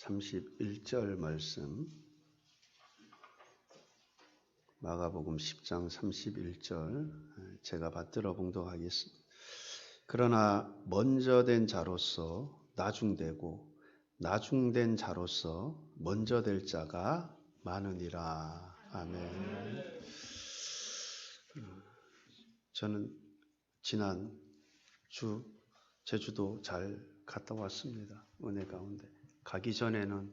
31절 말씀, 마가복음 10장 31절 제가 받들어 봉독하겠습니다. 그러나 먼저 된 자로서 나중되고 나중된 자로서 먼저 될 자가 많으니라. 아멘. 저는 지난 주 제주도 잘 갔다 왔습니다. 은혜 가운데. 가기 전에는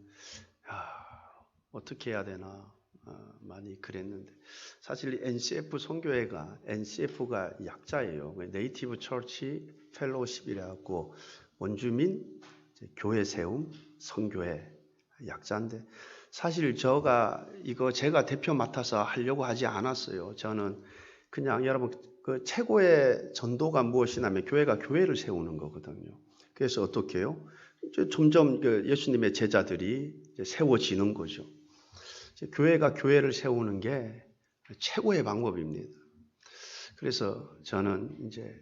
어떻게 해야 되나 많이 그랬는데, 사실 NCF 선교회가 NCF가 약자예요. 네이티브 처치 펠로우십이라고 원주민 교회 세움 선교회 약자인데, 사실 제가 대표 맡아서 하려고 하지 않았어요. 저는 그냥 여러분 그 최고의 전도가 무엇이냐면 교회가 교회를 세우는 거거든요. 그래서 어떻게 해요? 점점 예수님의 제자들이 세워지는 거죠. 교회가 교회를 세우는 게 최고의 방법입니다. 그래서 저는 이제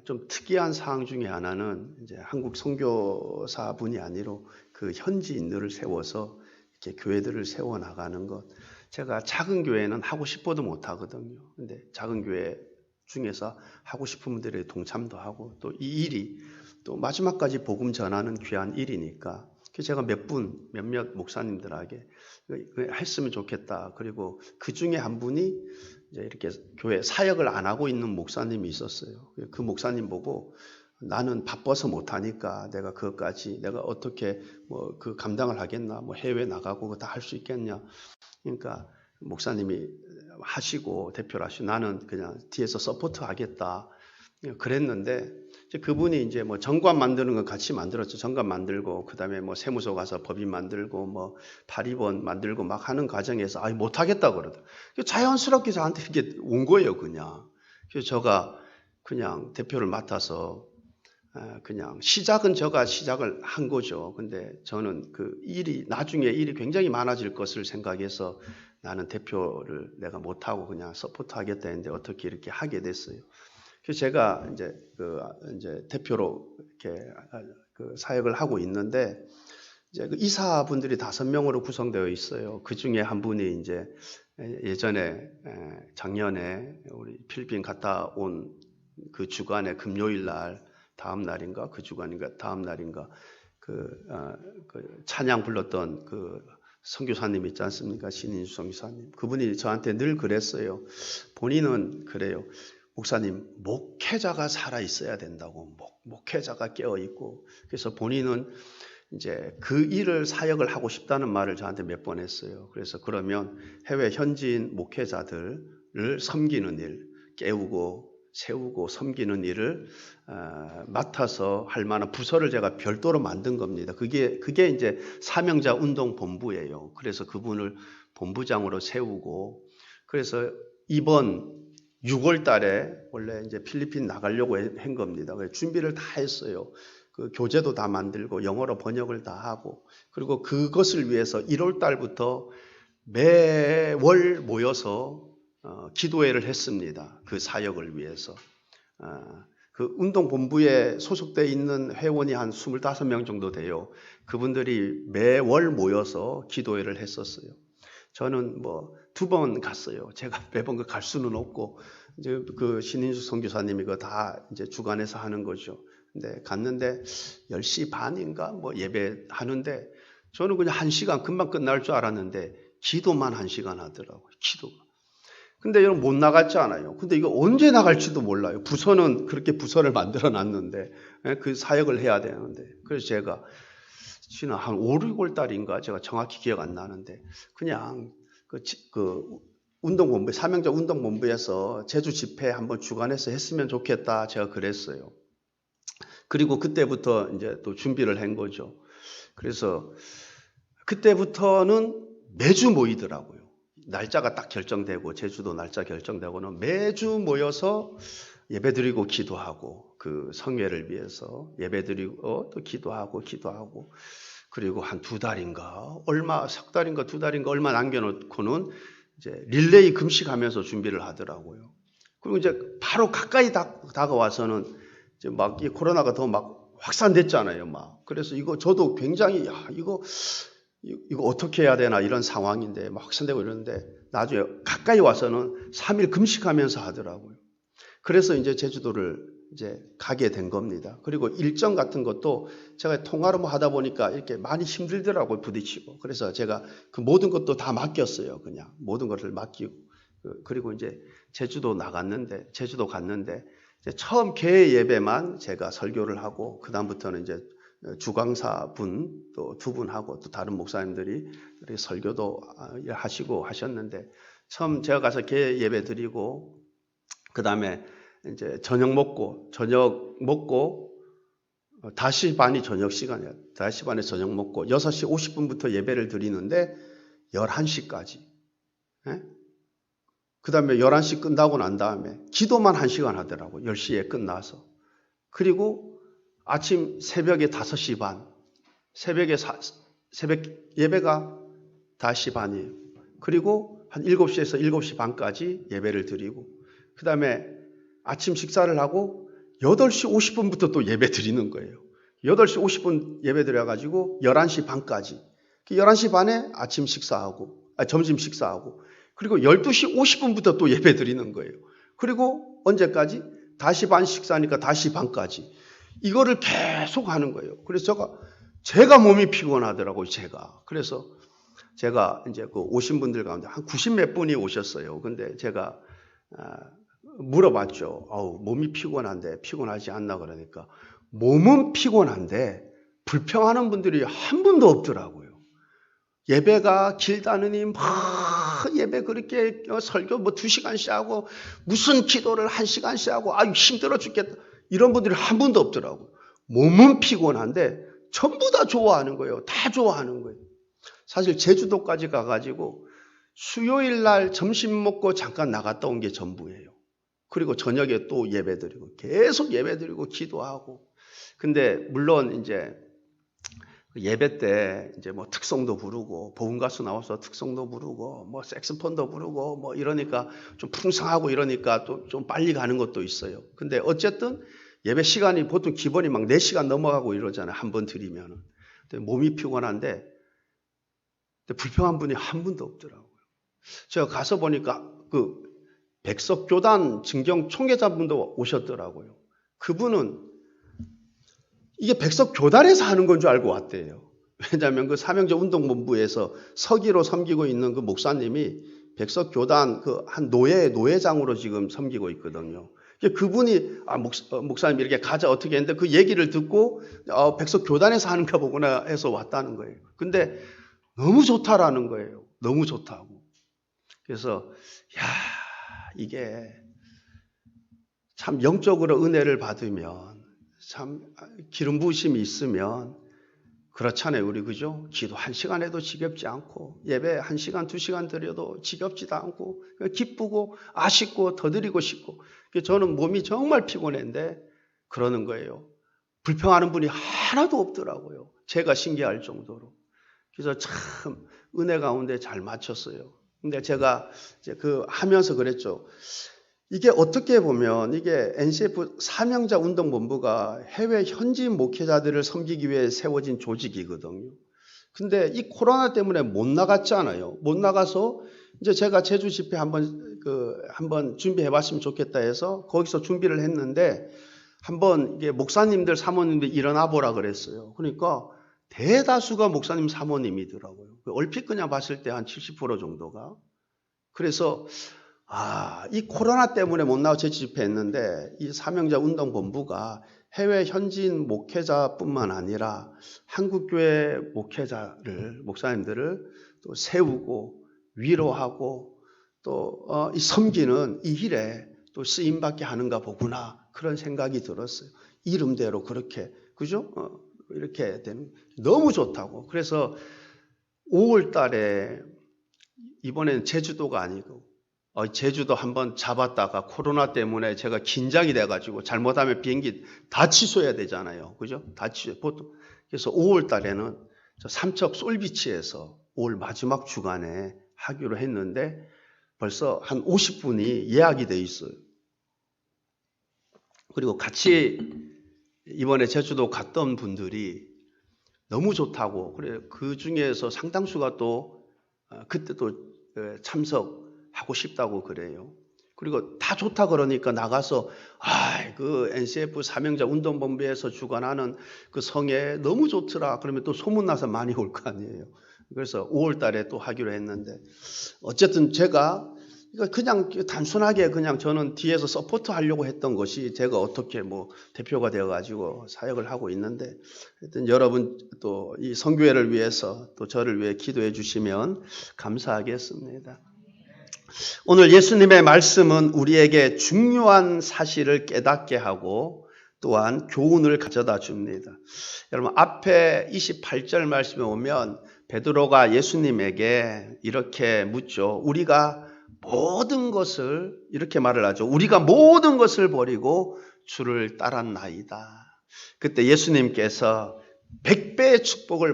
좀 특이한 사항 중에 하나는 이제 한국 선교사분이 아니라 그 현지인들을 세워서 이렇게 교회들을 세워 나가는 것. 제가 작은 교회는 하고 싶어도 못 하거든요. 근데 작은 교회 중에서 하고 싶은 분들의 동참도 하고, 또 이 일이 또 마지막까지 복음 전하는 귀한 일이니까 제가 몇몇 목사님들에게 했으면 좋겠다. 그리고 그 중에 한 분이 이제 이렇게 교회 사역을 안 하고 있는 목사님이 있었어요. 그 목사님 보고 나는 바빠서 못 하니까 내가 어떻게 그 감당을 하겠나, 해외 나가고 다 할 수 있겠냐. 그러니까 목사님이 하시고 대표를 하시고 나는 그냥 뒤에서 서포트 하겠다. 그랬는데 그분이 이제 정관 만드는 거 같이 만들었죠. 정관 만들고 그다음에 세무서 가서 법인 만들고 발의원 만들고 막 하는 과정에서 못 하겠다 그러더라고요. 자연스럽게 저한테 이렇게 온 거예요, 그냥. 그래서 제가 그냥 대표를 맡아서 그냥 제가 시작을 한 거죠. 근데 저는 나중에 일이 굉장히 많아질 것을 생각해서 나는 대표를 내가 못하고 그냥 서포트 하겠다 했는데 어떻게 이렇게 하게 됐어요. 그래서 제가 이제 대표로 이렇게 사역을 하고 있는데, 이제 이사분들이 5명으로 구성되어 있어요. 그 중에 한 분이 이제 예전에 작년에 우리 필리핀 갔다 온 그 주간에 금요일 날 다음 날인가 그 찬양 불렀던 그 선교사님 있지 않습니까? 신인수 선교사님. 그분이 저한테 늘 그랬어요. 본인은 그래요. 목사님, 목회자가 살아 있어야 된다고. 목회자가 깨어 있고. 그래서 본인은 이제 그 일을 사역을 하고 싶다는 말을 저한테 몇 번 했어요. 그래서 그러면 해외 현지인 목회자들을 섬기는 일, 깨우고 세우고 섬기는 일을 맡아서 할 만한 부서를 제가 별도로 만든 겁니다. 그게 이제 사명자 운동 본부예요. 그래서 그분을 본부장으로 세우고, 그래서 이번 6월 달에 원래 이제 필리핀 나가려고 한 겁니다. 그래서 준비를 다 했어요. 그 교재도 다 만들고 영어로 번역을 다 하고, 그리고 그것을 위해서 1월 달부터 매월 모여서 기도회를 했습니다. 그 사역을 위해서. 그 운동본부에 소속되어 있는 회원이 한 25명 정도 돼요. 그분들이 매월 모여서 기도회를 했었어요. 저는 2번 갔어요. 제가 매번 갈 수는 없고, 이제 그 신인수 선교사님이 그거 다 이제 주관해서 하는 거죠. 근데 갔는데 10시 반인가 예배하는데, 저는 그냥 1시간 금방 끝날 줄 알았는데 기도만 1시간 하더라고요. 기도가. 근데 여러분 못 나갔잖아요. 근데 이거 언제 나갈지도 몰라요. 부서는 그렇게 부서를 만들어 놨는데 그 사역을 해야 되는데, 그래서 제가 지난 한 5, 6월 달인가 제가 정확히 기억 안 나는데 그냥 그 운동본부, 사명자 운동본부에서 제주 집회 한번 주관해서 했으면 좋겠다 제가 그랬어요. 그리고 그때부터 이제 또 준비를 한 거죠. 그래서 그때부터는 매주 모이더라고요. 날짜가 딱 결정되고, 제주도 날짜 결정되고는 매주 모여서 예배드리고 기도하고, 그 성회를 위해서 예배드리고 또 기도하고 그리고 한 2달인가 석 달인가 2달인가 얼마 남겨놓고는 이제 릴레이 금식하면서 준비를 하더라고요. 그리고 이제 바로 가까이 다가와서는 이제 이 코로나가 더 확산됐잖아요, 막. 그래서 이거 저도 굉장히 이거 어떻게 해야 되나 이런 상황인데 막 확산되고 이러는데 나중에 가까이 와서는 3일 금식하면서 하더라고요. 그래서 이제 제주도를 이제 가게 된 겁니다. 그리고 일정 같은 것도 제가 통화로 뭐 하다 보니까 이렇게 많이 힘들더라고요, 부딪히고. 그래서 제가 그 모든 것도 다 맡겼어요, 그냥. 모든 것을 맡기고. 그리고 이제 제주도 갔는데 이제 처음 개회 예배만 제가 설교를 하고 그다음부터는 이제 주강사 분 또 2분하고 또 다른 목사님들이 이렇게 설교도 하시고 하셨는데 처음 제가 가서 개회 예배 드리고 그다음에 이제 저녁 먹고 5시 반이 저녁 시간이에요. 5시 반에 저녁 먹고 6시 50분부터 예배를 드리는데 11시까지. 예? 그 다음에 11시 끝나고 난 다음에 기도만 1시간 하더라고요. 10시에 끝나서. 그리고 아침 새벽에 5시 반. 새벽 예배가 5시 반이에요. 그리고 한 7시에서 7시 반까지 예배를 드리고 그 다음에 아침 식사를 하고 8시 50분부터 또 예배 드리는 거예요. 8시 50분 예배 드려가지고 11시 반까지. 11시 반에 아침 식사하고, 점심 식사하고, 그리고 12시 50분부터 또 예배 드리는 거예요. 그리고 언제까지? 5시 반 식사하니까 5시 반까지. 이거를 계속 하는 거예요. 그래서 제가 몸이 피곤하더라고요, 제가. 그래서 제가 이제 그 오신 분들 가운데 한 90몇 분이 오셨어요. 근데 제가, 물어봤죠. 몸이 피곤한데 피곤하지 않나 그러니까 몸은 피곤한데 불평하는 분들이 한 분도 없더라고요. 예배가 길다느니 막 예배 그렇게 설교 뭐 2시간씩 하고 무슨 기도를 1시간씩 하고 힘들어 죽겠다. 이런 분들이 한 분도 없더라고요. 몸은 피곤한데 전부 다 좋아하는 거예요. 다 좋아하는 거예요. 사실 제주도까지 가가지고 수요일 날 점심 먹고 잠깐 나갔다 온 게 전부예요. 그리고 저녁에 또 예배드리고 계속 예배드리고 기도하고. 근데 물론 이제 예배 때 이제 뭐 특성도 부르고 복음 가수 나와서 특성도 부르고 뭐 색소폰도 부르고 뭐 이러니까 좀 풍성하고 이러니까 또 좀 빨리 가는 것도 있어요. 근데 어쨌든 예배 시간이 보통 기본이 막 4시간 넘어가고 이러잖아요. 한 번 드리면은. 근데 몸이 피곤한데 불평한 분이 한 분도 없더라고요. 제가 가서 보니까 그 백석교단 증경 총회자분도 오셨더라고요. 그분은 이게 백석교단에서 하는 건 줄 알고 왔대요. 왜냐하면 그 사명제 운동본부에서 서기로 섬기고 있는 그 목사님이 백석교단 그 한 노회장으로 지금 섬기고 있거든요. 그분이 목사님 이렇게 가자 어떻게 했는데 그 얘기를 듣고 백석교단에서 하는가 보구나 해서 왔다는 거예요. 근데 너무 좋다라는 거예요. 너무 좋다고. 그래서 이게 참 영적으로 은혜를 받으면 참 기름 부으심이 있으면 그렇잖아요. 우리 그죠? 기도 1시간 해도 지겹지 않고 예배 1시간 2시간 드려도 지겹지도 않고 기쁘고 아쉽고 더 드리고 싶고 저는 몸이 정말 피곤했는데 그러는 거예요. 불평하는 분이 하나도 없더라고요. 제가 신기할 정도로. 그래서 참 은혜 가운데 잘 맞췄어요. 근데 제가 이제 하면서 그랬죠. 이게 어떻게 보면 이게 NCF 사명자 운동본부가 해외 현지 목회자들을 섬기기 위해 세워진 조직이거든요. 근데 이 코로나 때문에 못 나갔잖아요. 못 나가서 이제 제가 제주 집회 한번 준비해 봤으면 좋겠다 해서 거기서 준비를 했는데 한번 이게 목사님들, 사모님들 일어나 보라 그랬어요. 그러니까 대다수가 목사님, 사모님이더라고요. 얼핏 그냥 봤을 때 한 70% 정도가. 그래서 이 코로나 때문에 못 나와 제주 집회했는데 이 사명자 운동본부가 해외 현지인 목회자뿐만 아니라 한국교회 목사님들을 또 세우고 위로하고 또 섬기는 이 일에 또 쓰임받게 하는가 보구나 그런 생각이 들었어요. 이름대로 그렇게 그죠? 이렇게 되는 너무 좋다고. 그래서 5월 달에 이번엔 제주도가 아니고 제주도 한번 잡았다가 코로나 때문에 제가 긴장이 돼가지고 잘못하면 비행기 다 취소해야 되잖아요. 그죠? 다 취소. 보통. 그래서 5월 달에는 삼척 솔비치에서 5월 마지막 주간에 하기로 했는데 벌써 한 50분이 예약이 돼 있어요. 그리고 같이 이번에 제주도 갔던 분들이 너무 좋다고, 그래 그 중에서 상당수가 또 그때 또 참석하고 싶다고 그래요. 그리고 다 좋다 그러니까 나가서 그 NCF 사명자 운동본부에서 주관하는 그 성에 너무 좋더라. 그러면 또 소문나서 많이 올 거 아니에요. 그래서 5월 달에 또 하기로 했는데, 어쨌든 제가 그냥 단순하게 그냥 저는 뒤에서 서포트 하려고 했던 것이, 제가 어떻게 뭐 대표가 되어가지고 사역을 하고 있는데, 하여튼 여러분 또 이 선교회를 위해서 또 저를 위해 기도해 주시면 감사하겠습니다. 오늘 예수님의 말씀은 우리에게 중요한 사실을 깨닫게 하고 또한 교훈을 가져다 줍니다. 여러분, 앞에 28절 말씀에 오면 베드로가 예수님에게 이렇게 묻죠. 우리가 모든 것을, 이렇게 말을 하죠. 우리가 모든 것을 버리고 주를 따랐나이다. 그때 예수님께서 100배의 축복을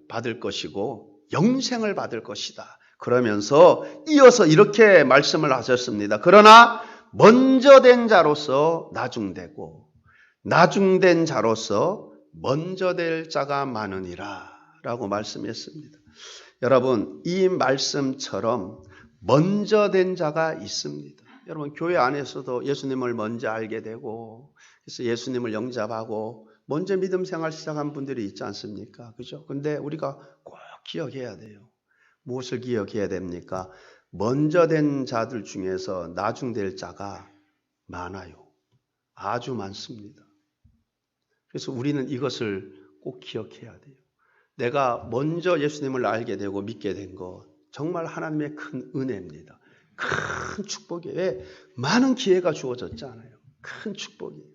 받을 것이고 영생을 받을 것이다. 그러면서 이어서 이렇게 말씀을 하셨습니다. 그러나 먼저 된 자로서 나중되고 나중된 자로서 먼저 될 자가 많으니라 라고 말씀했습니다. 여러분, 이 말씀처럼 먼저 된 자가 있습니다. 여러분, 교회 안에서도 예수님을 먼저 알게 되고 그래서 예수님을 영접하고 먼저 믿음 생활 시작한 분들이 있지 않습니까? 그죠? 근데 우리가 꼭 기억해야 돼요. 무엇을 기억해야 됩니까? 먼저 된 자들 중에서 나중될 자가 많아요. 아주 많습니다. 그래서 우리는 이것을 꼭 기억해야 돼요. 내가 먼저 예수님을 알게 되고 믿게 된 것, 정말 하나님의 큰 은혜입니다. 큰 축복이에요. 왜? 많은 기회가 주어졌잖아요. 큰 축복이에요.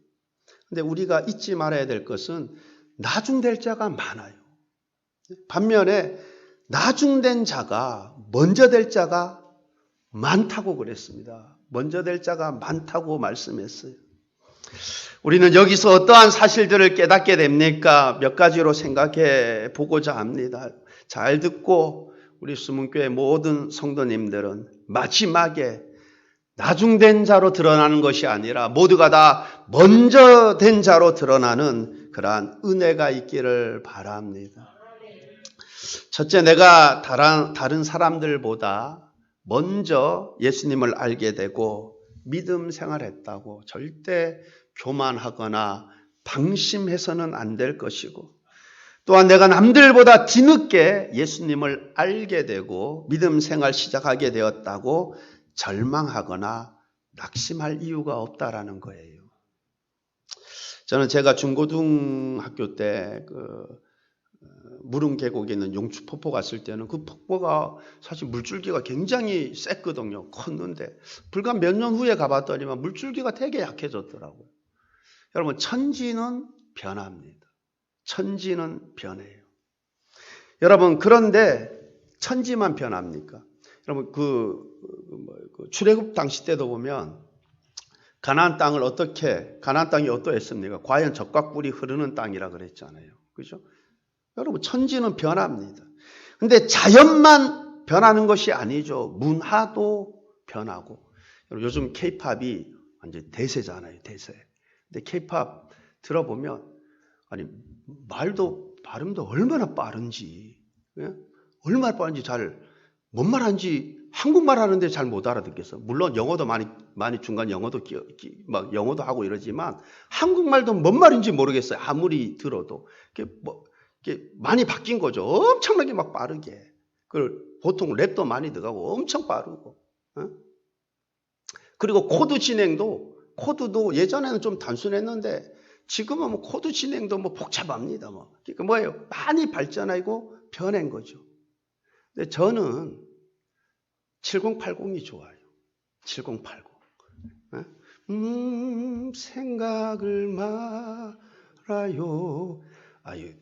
근데 우리가 잊지 말아야 될 것은 나중될 자가 많아요. 반면에 나중된 자가, 먼저 될 자가 많다고 그랬습니다. 먼저 될 자가 많다고 말씀했어요. 우리는 여기서 어떠한 사실들을 깨닫게 됩니까? 몇 가지로 생각해 보고자 합니다. 잘 듣고 우리 수문교회 모든 성도님들은 마지막에 나중된 자로 드러나는 것이 아니라 모두가 다 먼저 된 자로 드러나는 그러한 은혜가 있기를 바랍니다. 첫째, 내가 다른 사람들보다 먼저 예수님을 알게 되고 믿음 생활했다고 절대 교만하거나 방심해서는 안 될 것이고, 또한 내가 남들보다 뒤늦게 예수님을 알게 되고 믿음 생활 시작하게 되었다고 절망하거나 낙심할 이유가 없다라는 거예요. 저는 제가 중고등학교 때 무릉 계곡에 있는 용추폭포 갔을 때는 그 폭포가 사실 물줄기가 굉장히 셌거든요. 컸는데 불과 몇 년 후에 가봤더니만 물줄기가 되게 약해졌더라고요. 여러분, 천지는 변합니다. 천지는 변해요. 여러분, 그런데 천지만 변합니까? 여러분, 출애굽 당시 때도 보면 가나안 땅이 어떠했습니까? 과연 젖과 꿀이 흐르는 땅이라 그랬잖아요. 그죠? 여러분, 천지는 변합니다. 근데 자연만 변하는 것이 아니죠. 문화도 변하고. 여러분, 요즘 K-팝이 완전 대세잖아요. 대세. 근데 K-팝 들어보면 아니 말도 발음도 얼마나 빠른지, 예? 얼마나 빠른지 뭔 말하는지 한국말 하는데 잘 못 알아듣겠어. 물론 영어도 많이 중간 영어도 막 영어도 하고 이러지만 한국말도 뭔 말인지 모르겠어요. 아무리 들어도 이게 많이 바뀐 거죠. 엄청나게 막 빠르게. 보통 랩도 많이 들어가고 엄청 빠르고. 예? 그리고 코드도 예전에는 좀 단순했는데 지금은 뭐 코드 진행도 뭐 복잡합니다. 그러니까 뭐예요? 많이 발전하고 변한 거죠. 근데 저는 7080이 좋아요. 7080. 생각을 말아요.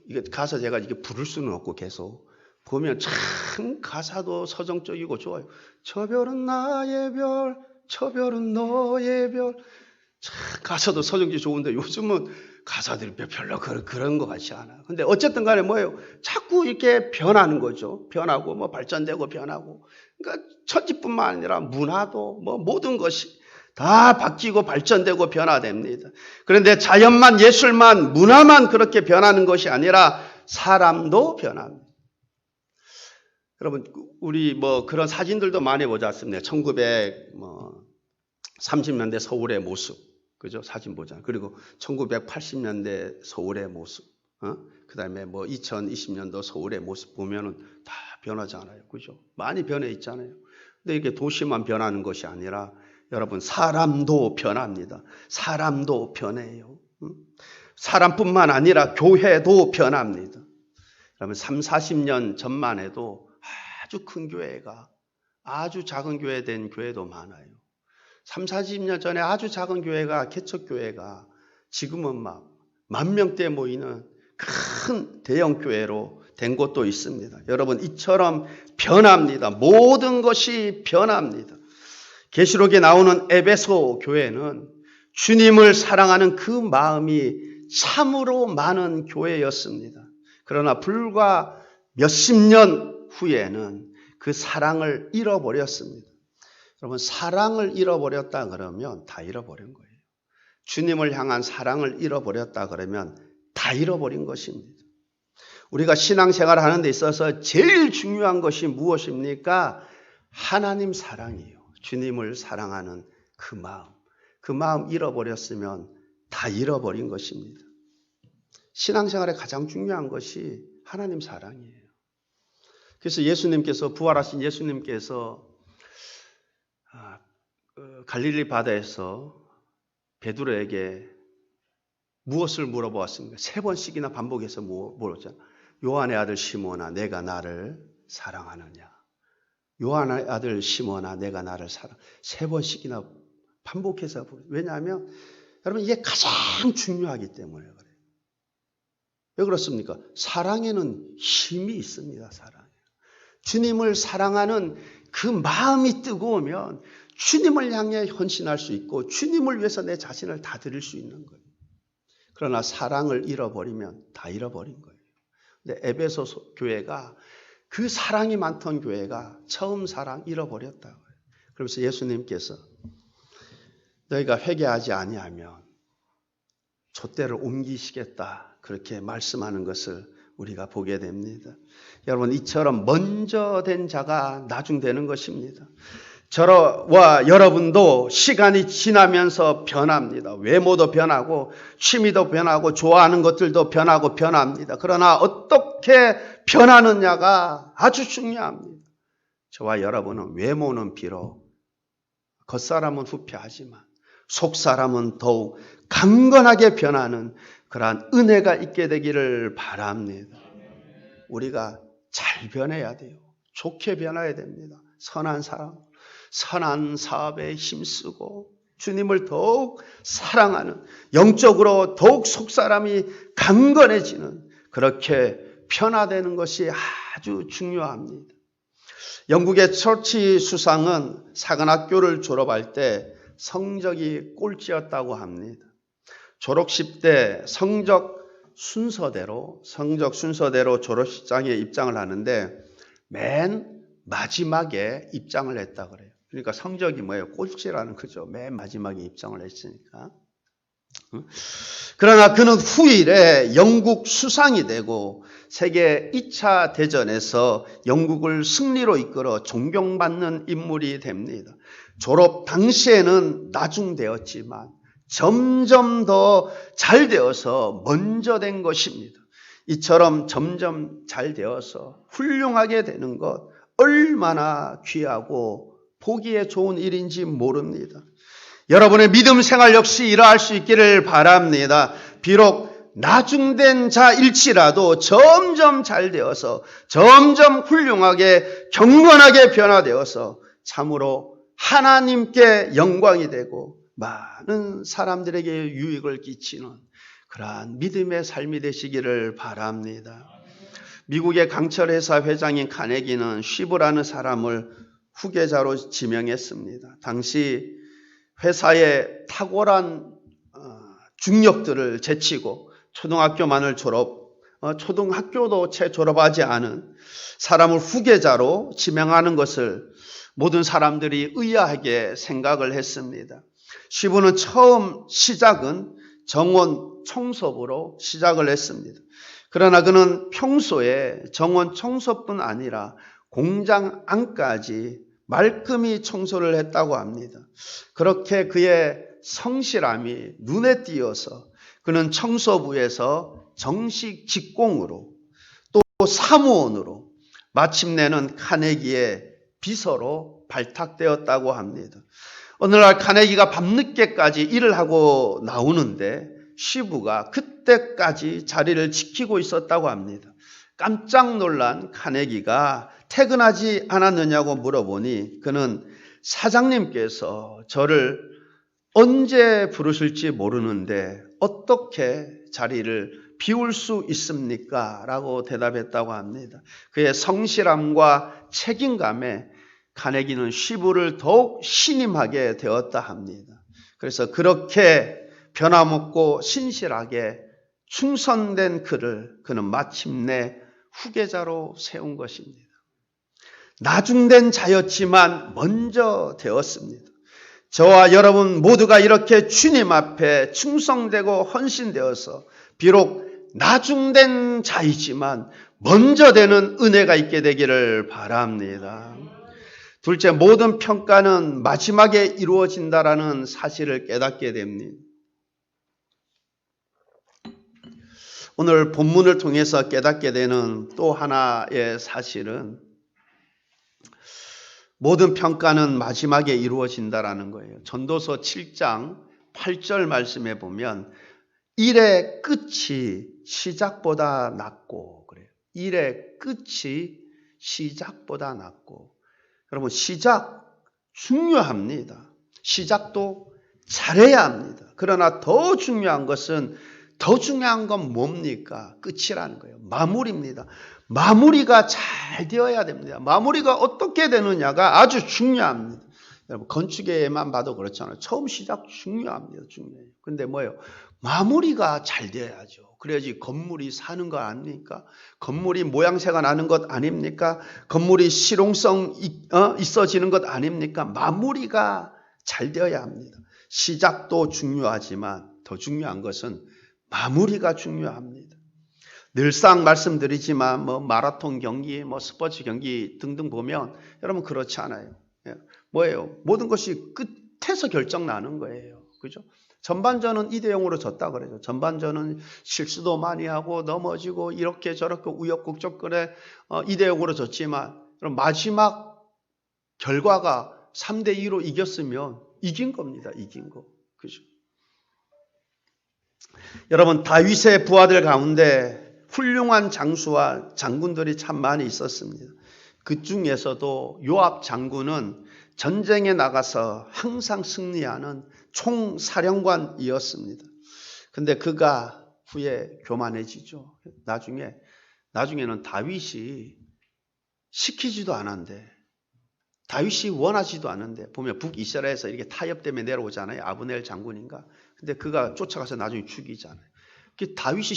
이게 가사 제가 이게 부를 수는 없고 계속 보면 참 가사도 서정적이고 좋아요. 저 별은 나의 별, 저 별은 너의 별. 참 가사도 서정지 좋은데 요즘은 가사들이 별로 그런 것 같지 않아요. 근데 어쨌든 간에 뭐예요? 자꾸 이렇게 변하는 거죠. 변하고 뭐 발전되고 변하고. 그러니까 천지뿐만 아니라 문화도 뭐 모든 것이 다 바뀌고 발전되고 변화됩니다. 그런데 자연만, 예술만, 문화만 그렇게 변하는 것이 아니라 사람도 변합니다. 여러분, 우리 그런 사진들도 많이 보지 않습니까? 1930년대 서울의 모습, 그죠? 사진 보잖아요. 그리고 1980년대 서울의 모습, 그 다음에 2020년도 서울의 모습 보면은 다 변하잖아요. 그죠? 많이 변해 있잖아요. 근데 이게 도시만 변하는 것이 아니라 여러분, 사람도 변합니다. 사람도 변해요. 사람뿐만 아니라 교회도 변합니다. 여러분, 30-40년 전만 해도 아주 큰 교회가 아주 작은 교회 된 교회도 많아요. 30-40년 전에 아주 작은 교회가, 개척교회가 지금은 막 10,000명대 모이는 큰 대형 교회로 된 곳도 있습니다. 여러분, 이처럼 변합니다. 모든 것이 변합니다. 계시록에 나오는 에베소 교회는 주님을 사랑하는 그 마음이 참으로 많은 교회였습니다. 그러나 불과 몇십 년 후에는 그 사랑을 잃어버렸습니다. 여러분, 사랑을 잃어버렸다 그러면 다 잃어버린 거예요. 주님을 향한 사랑을 잃어버렸다 그러면 다 잃어버린 것입니다. 우리가 신앙생활을 하는 데 있어서 제일 중요한 것이 무엇입니까? 하나님 사랑이에요. 주님을 사랑하는 그 마음 잃어버렸으면 다 잃어버린 것입니다. 신앙생활에 가장 중요한 것이 하나님 사랑이에요. 그래서 예수님께서, 부활하신 예수님께서 갈릴리 바다에서 베드로에게 무엇을 물어보았습니까? 3번씩이나 반복해서 물었잖아요. 요한의 아들 시몬아, 내가 나를 사랑하느냐? 요한의 아들 시몬아, 내가 나를 사랑. 3번씩이나 반복해서 부르죠. 왜냐하면 여러분, 이게 가장 중요하기 때문에 그래요. 왜 그렇습니까? 사랑에는 힘이 있습니다. 사랑. 주님을 사랑하는 그 마음이 뜨거우면 주님을 향해 헌신할 수 있고 주님을 위해서 내 자신을 다 드릴 수 있는 거예요. 그러나 사랑을 잃어버리면 다 잃어버린 거예요. 근데 에베소 교회가, 그 사랑이 많던 교회가 처음 사랑 잃어버렸다고 해요. 그러면서 예수님께서 너희가 회개하지 아니하면 촛대를 옮기시겠다, 그렇게 말씀하는 것을 우리가 보게 됩니다. 여러분, 이처럼 먼저 된 자가 나중되는 것입니다. 저와 여러분도 시간이 지나면서 변합니다. 외모도 변하고 취미도 변하고 좋아하는 것들도 변하고 변합니다. 그러나 어떻게 변하느냐가 아주 중요합니다. 저와 여러분은 외모는 비록 겉사람은 후패하지만 속사람은 더욱 강건하게 변하는 그러한 은혜가 있게 되기를 바랍니다. 우리가 잘 변해야 돼요. 좋게 변해야 됩니다. 선한 사람, 선한 사업에 힘쓰고 주님을 더욱 사랑하는, 영적으로 더욱 속사람이 강건해지는, 그렇게 변화되는 것이 아주 중요합니다. 영국의 처치 수상은 사관학교를 졸업할 때 성적이 꼴찌였다고 합니다. 졸업식 때 성적 순서대로 졸업식장에 입장을 하는데 맨 마지막에 입장을 했다 그래요. 그러니까 성적이 뭐예요? 꼴찌라는 거죠. 맨 마지막에 입장을 했으니까. 그러나 그는 후일에 영국 수상이 되고 세계 2차 대전에서 영국을 승리로 이끌어 존경받는 인물이 됩니다. 졸업 당시에는 나중되었지만 점점 더 잘 되어서 먼저 된 것입니다. 이처럼 점점 잘 되어서 훌륭하게 되는 것 얼마나 귀하고 보기에 좋은 일인지 모릅니다. 여러분의 믿음 생활 역시 이러할 수 있기를 바랍니다. 비록 나중된 자일지라도 점점 잘 되어서 점점 훌륭하게 경건하게 변화되어서 참으로 하나님께 영광이 되고 많은 사람들에게 유익을 끼치는 그러한 믿음의 삶이 되시기를 바랍니다. 미국의 강철회사 회장인 카네기는 쉬브라는 사람을 후계자로 지명했습니다. 당시 회사의 탁월한 중력들을 제치고 초등학교만을 초등학교도 채 졸업하지 않은 사람을 후계자로 지명하는 것을 모든 사람들이 의아하게 생각을 했습니다. 시부는 처음 시작은 정원 청소부로 시작을 했습니다. 그러나 그는 평소에 정원 청소뿐 아니라 공장 안까지 말끔히 청소를 했다고 합니다. 그렇게 그의 성실함이 눈에 띄어서 그는 청소부에서 정식 직공으로 또 사무원으로 마침내는 카네기의 비서로 발탁되었다고 합니다. 어느 날 카네기가 밤늦게까지 일을 하고 나오는데 시부가 그때까지 자리를 지키고 있었다고 합니다. 깜짝 놀란 카네기가 퇴근하지 않았느냐고 물어보니 그는 사장님께서 저를 언제 부르실지 모르는데 어떻게 자리를 비울 수 있습니까? 라고 대답했다고 합니다. 그의 성실함과 책임감에 카네기는 시부를 더욱 신임하게 되었다 합니다. 그래서 그렇게 변함없고 신실하게 충성된 그는 마침내 후계자로 세운 것입니다. 나중된 자였지만 먼저 되었습니다. 저와 여러분 모두가 이렇게 주님 앞에 충성되고 헌신되어서 비록 나중된 자이지만 먼저 되는 은혜가 있게 되기를 바랍니다. 둘째, 모든 평가는 마지막에 이루어진다라는 사실을 깨닫게 됩니다. 오늘 본문을 통해서 깨닫게 되는 또 하나의 사실은 모든 평가는 마지막에 이루어진다라는 거예요. 전도서 7장 8절 말씀에 보면 일의 끝이 시작보다 낫고 그래요. 일의 끝이 시작보다 낫고. 여러분 시작 중요합니다. 시작도 잘해야 합니다. 그러나 더 중요한 건 뭡니까? 끝이라는 거예요. 마무리입니다. 마무리가 잘 되어야 됩니다. 마무리가 어떻게 되느냐가 아주 중요합니다. 여러분 건축에만 봐도 그렇잖아요. 처음 시작 중요합니다. 중요해요. 근데 뭐예요? 마무리가 잘 되어야죠. 그래야지 건물이 사는 거 아닙니까? 건물이 모양새가 나는 것 아닙니까? 건물이 실용성 있어지는 것 아닙니까? 마무리가 잘 되어야 합니다. 시작도 중요하지만 더 중요한 것은 마무리가 중요합니다. 늘상 말씀드리지만 마라톤 경기, 스포츠 경기 등등 보면 여러분 그렇지 않아요. 뭐예요? 모든 것이 끝에서 결정 나는 거예요. 그죠? 전반전은 2대0으로 졌다 그래요. 전반전은 실수도 많이 하고 넘어지고 이렇게 저렇게 우여곡절에 2대0으로 졌지만 마지막 결과가 3대2로 이겼으면 이긴 겁니다. 이긴 거. 그죠? 여러분 다윗의 부하들 가운데 훌륭한 장수와 장군들이 참 많이 있었습니다. 그 중에서도 요압 장군은 전쟁에 나가서 항상 승리하는 총사령관이었습니다. 근데 그가 후에 교만해지죠. 나중에는 다윗이 시키지도 않았는데 다윗이 원하지도 않은데 보면 북이스라엘에서 이렇게 타협 때문에 내려오잖아요. 아브넬 장군인가. 근데 그가 쫓아가서 나중에 죽이잖아요. 다윗이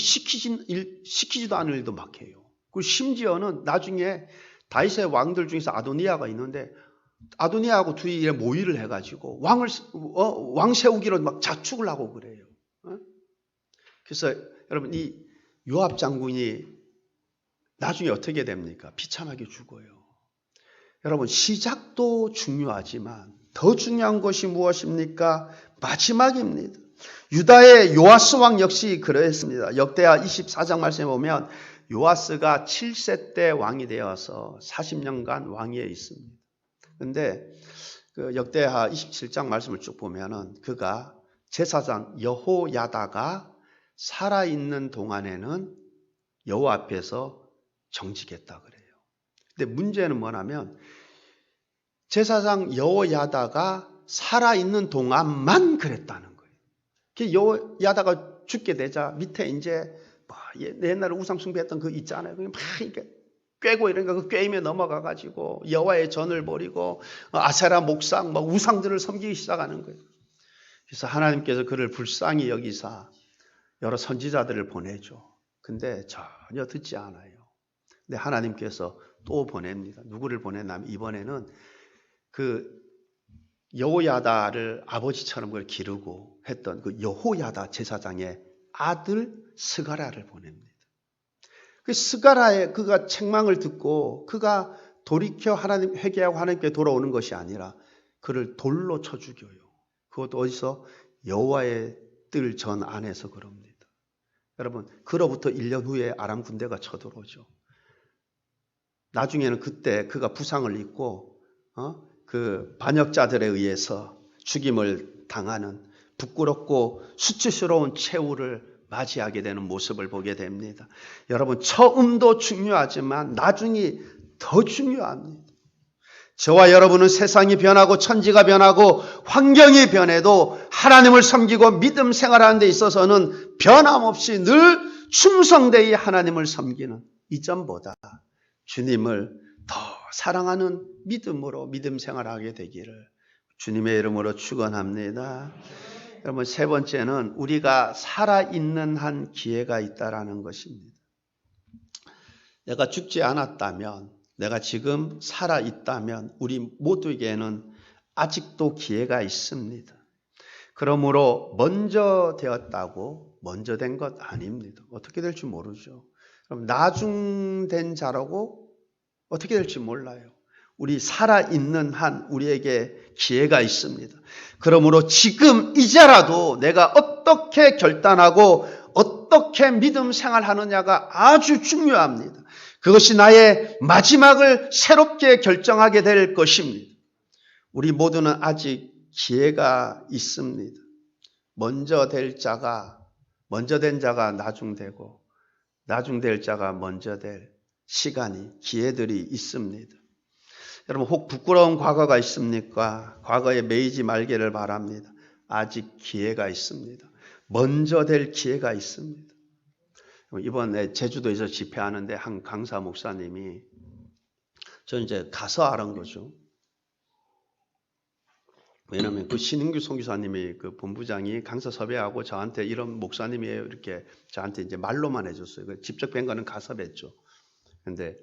시키지도 않을 일도 막 해요. 그리고 심지어는 나중에 다윗의 왕들 중에서 아도니아가 있는데 아도니아하고 둘이 모의를 해가지고 왕 세우기로 막 자축을 하고 그래요. 그래서 여러분 이 요압 장군이 나중에 어떻게 됩니까? 비참하게 죽어요. 여러분 시작도 중요하지만 더 중요한 것이 무엇입니까? 마지막입니다. 유다의 요아스 왕 역시 그러했습니다. 역대하 24장 말씀에 보면 요아스가 7세 때 왕이 되어서 40년간 왕위에 있습니다. 그런데 그 역대하 27장 말씀을 쭉 보면은 그가 제사장 여호야다가 살아있는 동안에는 여호와 앞에서 정직했다 그래요. 근데 문제는 뭐냐면 제사장 여호야다가 살아있는 동안만 그랬다는 거예요. 여호야다가 죽게 되자 밑에 이제 옛날에 우상 숭배했던 그 있잖아요. 막 이렇게 꿰고 이러니까 그 꿰임에 넘어가가지고 여호와의 전을 버리고 아세라 목상 우상들을 섬기기 시작하는 거예요. 그래서 하나님께서 그를 불쌍히 여기사 여러 선지자들을 보내죠. 근데 전혀 듣지 않아요. 근데 하나님께서 또 보냅니다. 누구를 보냈냐면 이번에는 그 여호야다를 아버지처럼 그걸 기르고 했던 그 여호야다 제사장의 아들 스가랴를 보냅니다. 그 스가랴의 그가 책망을 듣고 그가 돌이켜 하나님 회개하고 하나님께 돌아오는 것이 아니라 그를 돌로 쳐 죽여요. 그것도 어디서? 여호와의 뜰 전 안에서 그럽니다. 여러분, 그로부터 1년 후에 아람 군대가 쳐들어오죠. 나중에는 그때 그가 부상을 입고 그 반역자들에 의해서 죽임을 당하는 부끄럽고 수치스러운 최후를 맞이하게 되는 모습을 보게 됩니다. 여러분, 처음도 중요하지만 나중이 더 중요합니다. 저와 여러분은 세상이 변하고 천지가 변하고 환경이 변해도 하나님을 섬기고 믿음 생활하는 데 있어서는 변함없이 늘 충성되이 하나님을 섬기는 이전보다 주님을 더 사랑하는 믿음으로 믿음 생활하게 되기를 주님의 이름으로 축원합니다. 여러분, 세 번째는 우리가 살아있는 한 기회가 있다라는 것입니다. 내가 죽지 않았다면, 내가 지금 살아있다면 우리 모두에게는 아직도 기회가 있습니다. 그러므로 먼저 되었다고 먼저 된 것 아닙니다. 어떻게 될지 모르죠. 그럼 나중된 자라고 어떻게 될지 몰라요. 우리 살아있는 한 우리에게 기회가 있습니다. 그러므로 지금 이제라도 내가 어떻게 결단하고 어떻게 믿음 생활하느냐가 아주 중요합니다. 그것이 나의 마지막을 새롭게 결정하게 될 것입니다. 우리 모두는 아직 기회가 있습니다. 먼저 된 자가 나중되고 나중될 자가 먼저 될 시간이, 기회들이 있습니다. 여러분, 혹 부끄러운 과거가 있습니까? 과거에 매이지 말기를 바랍니다. 아직 기회가 있습니다. 먼저 될 기회가 있습니다. 이번에 제주도에서 집회하는데 한 강사 목사님이, 저는 이제 가서 알은 거죠. 왜냐하면 그 신은규 선교사님이 그 본부장이 강사 섭외하고 저한테 이런 목사님이에요 이렇게 저한테 이제 말로만 해줬어요. 직접 뵌 거는 가서 뵀죠. 근데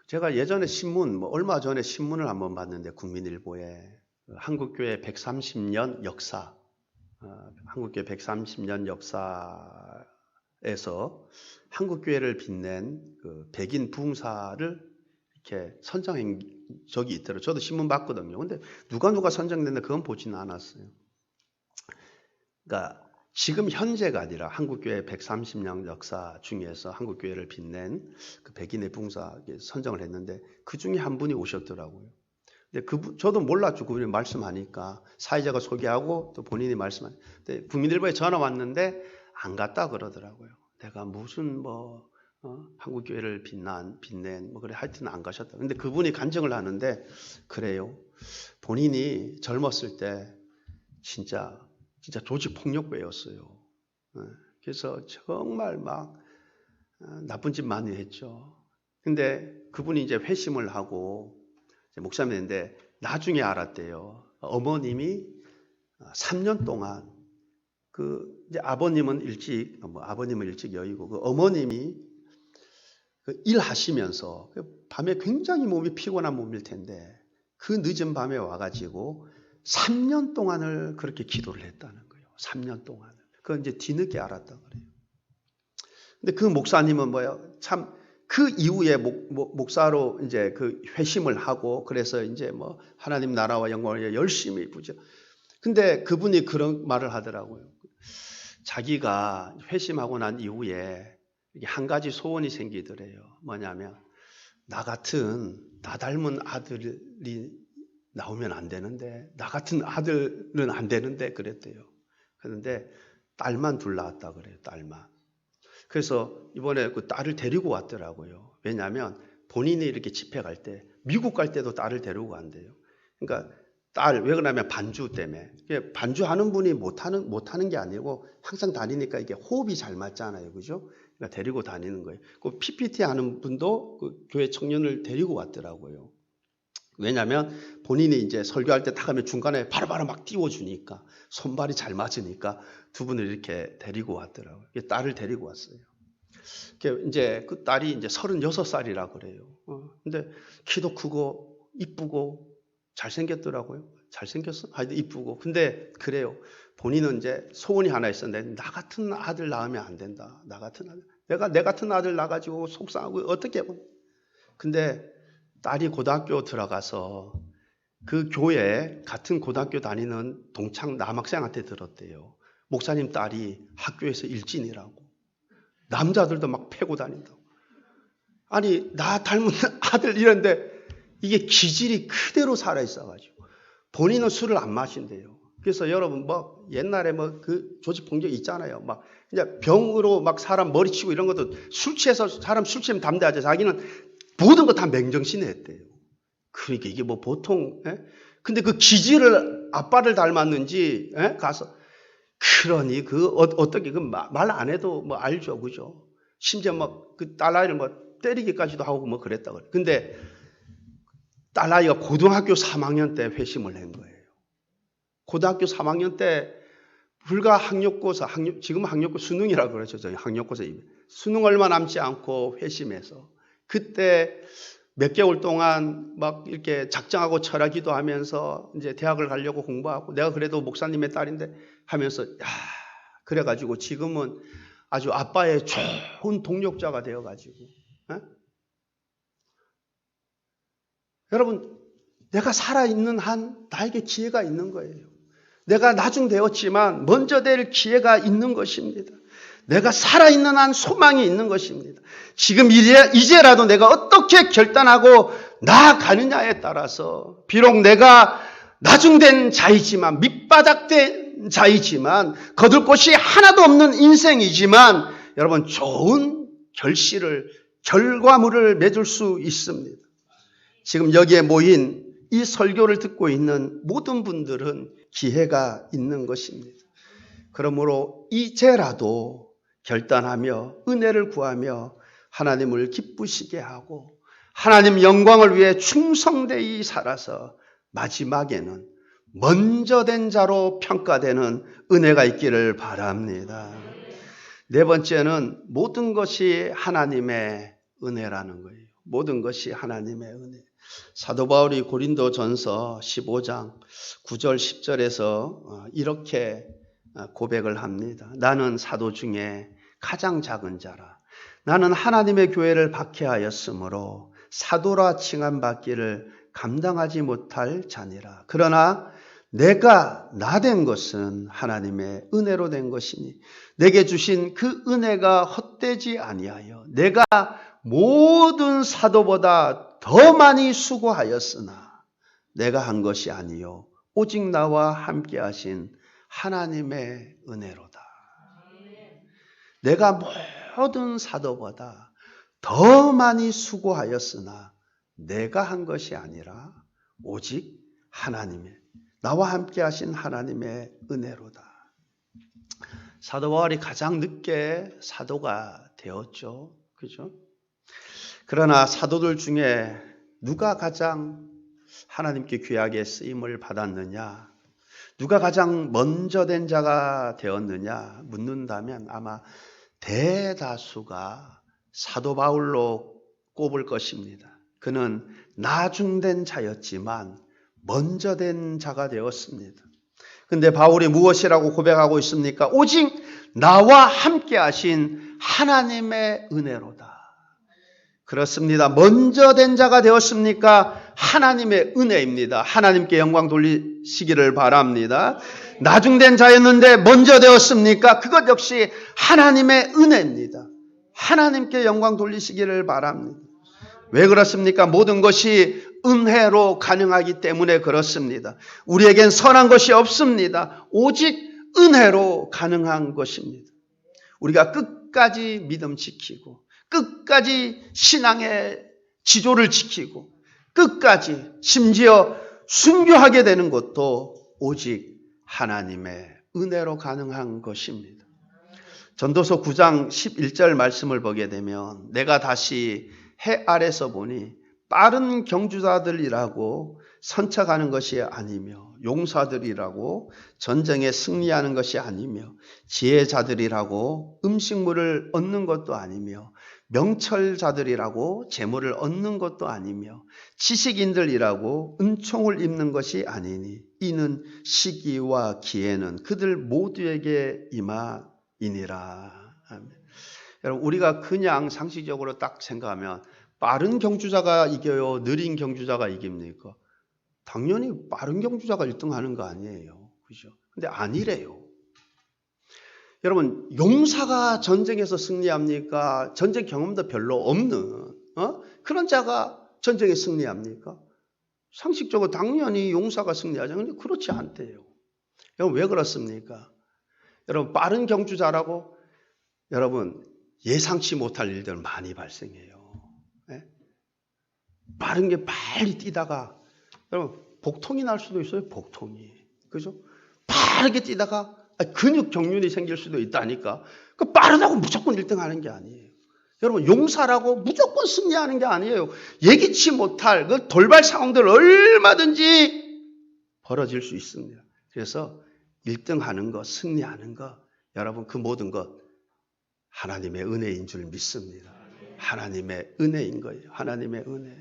제가 예전에 신문, 얼마 전에 신문을 한번 봤는데 국민일보에 한국교회 130년 역사, 한국교회 130년 역사에서 한국교회를 빛낸 그 백인 부흥사를 이렇게 선정한 적이 있더라고요. 저도 신문 봤거든요. 근데 누가 선정됐는데 그건 보지는 않았어요. 그러니까 지금 현재가 아니라 한국교회 130년 역사 중에서 한국교회를 빛낸 그 백인의 부흥사 선정을 했는데 그 중에 한 분이 오셨더라고요. 근데 저도 몰랐죠. 그분이 말씀하니까 사회자가 소개하고 또 본인이 말씀하니까. 근데 국민일보에 전화 왔는데 안 갔다 그러더라고요. 내가 무슨 한국교회를 빛낸 그래 하여튼 안 가셨다. 근데 그분이 간증을 하는데 그래요. 본인이 젊었을 때 진짜 조직 폭력배였어요. 그래서 정말 막 나쁜 짓 많이 했죠. 근데 그분이 이제 회심을 하고 목사님이 됐는데 나중에 알았대요. 어머님이 3년 동안 이제 아버님은 일찍 여의고 그 어머님이 일하시면서 밤에 굉장히 몸이 피곤한 몸일 텐데 그 늦은 밤에 와가지고 3년 동안을 그렇게 기도를 했다는 거예요. 3년 동안을. 그건 이제 뒤늦게 알았다 그래요. 근데 그 목사님은 참 그 이후에 목사로 이제 그 회심을 하고 그래서 이제 하나님 나라와 영광을 위해 열심히 부죠. 근데 그분이 그런 말을 하더라고요. 자기가 회심하고 난 이후에 한 가지 소원이 생기더래요. 뭐냐면 나 닮은 아들이 나오면 안 되는데, 나 같은 아들은 안 되는데 그랬대요. 그런데 딸만 둘 낳았다 그래요. 딸만. 그래서 이번에 그 딸을 데리고 왔더라고요. 왜냐하면 본인이 이렇게 집회 갈 때, 미국 갈 때도 딸을 데리고 간대요. 그러니까 왜 그러냐면 반주 때문에. 반주하는 분이 못하는 게 아니고 항상 다니니까 이게 호흡이 잘 맞잖아요. 그죠? 그러니까 데리고 다니는 거예요. 그 PPT 하는 분도 그 교회 청년을 데리고 왔더라고요. 왜냐하면 본인이 이제 설교할 때 딱 하면 중간에 바로바로 막 띄워주니까 손발이 잘 맞으니까 두 분을 이렇게 데리고 왔더라고요. 딸을 데리고 왔어요. 이제 그 딸이 이제 36살이라 그래요. 근데 키도 크고 이쁘고 잘생겼더라고요. 잘생겼어? 하여튼 이쁘고. 근데 그래요. 본인은 이제 소원이 하나 있었는데 나 같은 아들 낳으면 안 된다. 나 같은 아들. 내가 내 같은 아들 낳아가지고 속상하고 어떻게 해본. 근데 딸이 고등학교 들어가서 그 교회 같은 고등학교 다니는 동창 남학생한테 들었대요. 목사님 딸이 학교에서 일진이라고. 남자들도 막 패고 다닌다고. 아니 나 닮은 아들 이런데 이게 기질이 그대로 살아있어가지고 본인은 술을 안 마신대요. 그래서 여러분 뭐 옛날에 뭐 그 조직폭력 있잖아요. 막 그냥 병으로 막 사람 머리치고 이런 것도 술 취해서 사람 술 취하면 담대하죠. 자기는 모든 거 다 맹정신에 했대요. 그러니까 이게 뭐 보통 근데 그 기질을 아빠를 닮았는지 가서 그러니 그 어떻게 그 말 안 해도 뭐 알죠, 그죠? 심지어 막 그 딸아이를 뭐 때리기까지도 하고 뭐 그랬다 그래. 근데 딸아이가 고등학교 3학년 때 회심을 한 거예요. 고등학교 3학년 때 불과 학력고사, 지금 학력고 수능이라고 그러죠. 저희 학력고사 수능 얼마 남지 않고 회심해서 그때 몇 개월 동안 막 이렇게 작정하고 철학기도 하면서 이제 대학을 가려고 공부하고 내가 그래도 목사님의 딸인데 하면서 그래가지고 지금은 아주 아빠의 좋은 동력자가 되어가지고 여러분 내가 살아있는 한 나에게 기회가 있는 거예요. 내가 나중되었지만 먼저 될 기회가 있는 것입니다. 내가 살아있는 한 소망이 있는 것입니다. 지금 이제라도 내가 어떻게 결단하고 나아가느냐에 따라서 비록 내가 나중된 자이지만 밑바닥된 자이지만 거둘 곳이 하나도 없는 인생이지만 여러분 좋은 결과물을 맺을 수 있습니다. 지금 여기에 모인 이 설교를 듣고 있는 모든 분들은 기회가 있는 것입니다. 그러므로 이제라도 결단하며 은혜를 구하며 하나님을 기쁘시게 하고 하나님 영광을 위해 충성되이 살아서 마지막에는 먼저 된 자로 평가되는 은혜가 있기를 바랍니다. 네 번째는 모든 것이 하나님의 은혜라는 거예요. 모든 것이 하나님의 은혜. 사도 바울이 고린도전서 15장 9절 10절에서 이렇게 고백을 합니다. 나는 사도 중에 가장 작은 자라. 나는 하나님의 교회를 박해하였으므로 사도라 칭함받기를 감당하지 못할 자니라. 그러나 내가 나 된 것은 하나님의 은혜로 된 것이니 내게 주신 그 은혜가 헛되지 아니하여 내가 모든 사도보다 더 많이 수고하였으나 내가 한 것이 아니요 오직 나와 함께 하신 하나님의 은혜로다. 내가 모든 사도보다 더 많이 수고하였으나 내가 한 것이 아니라 오직 하나님의 나와 함께 하신 하나님의 은혜로다. 사도 바울이 가장 늦게 사도가 되었죠. 그죠? 그러나 사도들 중에 누가 가장 하나님께 귀하게 쓰임을 받았느냐? 누가 가장 먼저 된 자가 되었느냐? 묻는다면 아마 대다수가 사도 바울로 꼽을 것입니다. 그는 나중된 자였지만 먼저 된 자가 되었습니다. 근데 바울이 무엇이라고 고백하고 있습니까? 오직 나와 함께 하신 하나님의 은혜로다. 그렇습니다. 먼저 된 자가 되었습니까? 하나님의 은혜입니다. 하나님께 영광 돌리시기를 바랍니다. 나중된 자였는데 먼저 되었습니까? 그것 역시 하나님의 은혜입니다. 하나님께 영광 돌리시기를 바랍니다. 왜 그렇습니까? 모든 것이 은혜로 가능하기 때문에 그렇습니다. 우리에겐 선한 것이 없습니다. 오직 은혜로 가능한 것입니다. 우리가 끝까지 믿음 지키고 끝까지 신앙의 지조를 지키고 끝까지 심지어 순교하게 되는 것도 오직 하나님의 은혜로 가능한 것입니다. 전도서 9장 11절 말씀을 보게 되면 내가 다시 해 아래서 보니 빠른 경주자들이라고 선착하는 것이 아니며 용사들이라고 전쟁에 승리하는 것이 아니며 지혜자들이라고 음식물을 얻는 것도 아니며 명철자들이라고 재물을 얻는 것도 아니며 지식인들이라고 은총을 입는 것이 아니니 이는 시기와 기회는 그들 모두에게 임하이니라. 아멘. 여러분, 우리가 그냥 상식적으로 딱 생각하면 빠른 경주자가 이겨요? 느린 경주자가 이깁니까? 당연히 빠른 경주자가 1등하는 거 아니에요. 그죠? 근데 아니래요. 여러분, 용사가 전쟁에서 승리합니까? 전쟁 경험도 별로 없는 그런 자가 전쟁에 승리합니까? 상식적으로 당연히 용사가 승리하죠. 근데 그렇지 않대요. 여러분, 왜 그렇습니까? 여러분, 빠른 경주자라고 여러분 예상치 못할 일들 많이 발생해요. 네? 빠른 게 빨리 뛰다가 여러분 복통이 날 수도 있어요. 복통이. 그죠? 빠르게 뛰다가 근육 경련이 생길 수도 있다니까. 그 빠르다고 무조건 1등 하는 게 아니에요. 여러분, 용사라고 무조건 승리하는 게 아니에요. 예기치 못할 그 돌발 상황들 얼마든지 벌어질 수 있습니다. 그래서 1등 하는 것, 승리하는 것, 여러분 그 모든 것 하나님의 은혜인 줄 믿습니다. 하나님의 은혜인 거예요. 하나님의 은혜.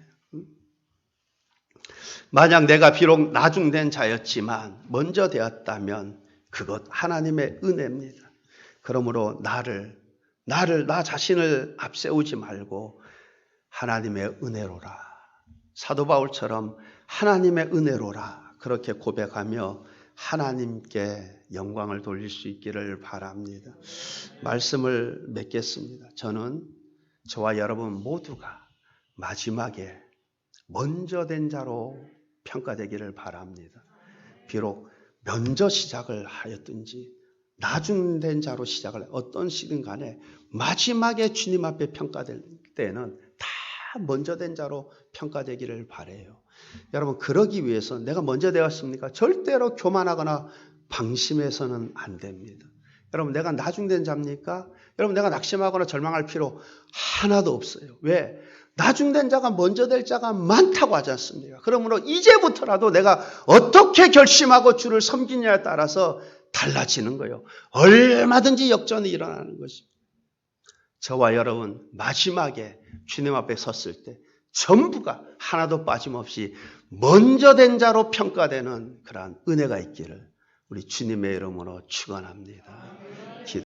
만약 내가 비록 나중된 자였지만 먼저 되었다면 그것 하나님의 은혜입니다. 그러므로 나 자신을 앞세우지 말고 하나님의 은혜로라. 사도 바울처럼 하나님의 은혜로라. 그렇게 고백하며 하나님께 영광을 돌릴 수 있기를 바랍니다. 말씀을 맺겠습니다. 저는 저와 여러분 모두가 마지막에 먼저 된 자로 평가되기를 바랍니다. 비록 먼저 시작을 하였든지 나중된 자로 시작을 어떤 시든 간에 마지막에 주님 앞에 평가될 때는 다 먼저 된 자로 평가되기를 바라요. 여러분, 그러기 위해서 내가 먼저 되었습니까? 절대로 교만하거나 방심해서는 안 됩니다. 여러분, 내가 나중된 자입니까? 여러분, 내가 낙심하거나 절망할 필요 하나도 없어요. 왜? 나중된 자가 먼저 될 자가 많다고 하지 않습니까? 그러므로 이제부터라도 내가 어떻게 결심하고 주를 섬기냐에 따라서 달라지는 거예요. 얼마든지 역전이 일어나는 것입니다. 저와 여러분 마지막에 주님 앞에 섰을 때 전부가 하나도 빠짐없이 먼저 된 자로 평가되는 그러한 은혜가 있기를 우리 주님의 이름으로 축원합니다.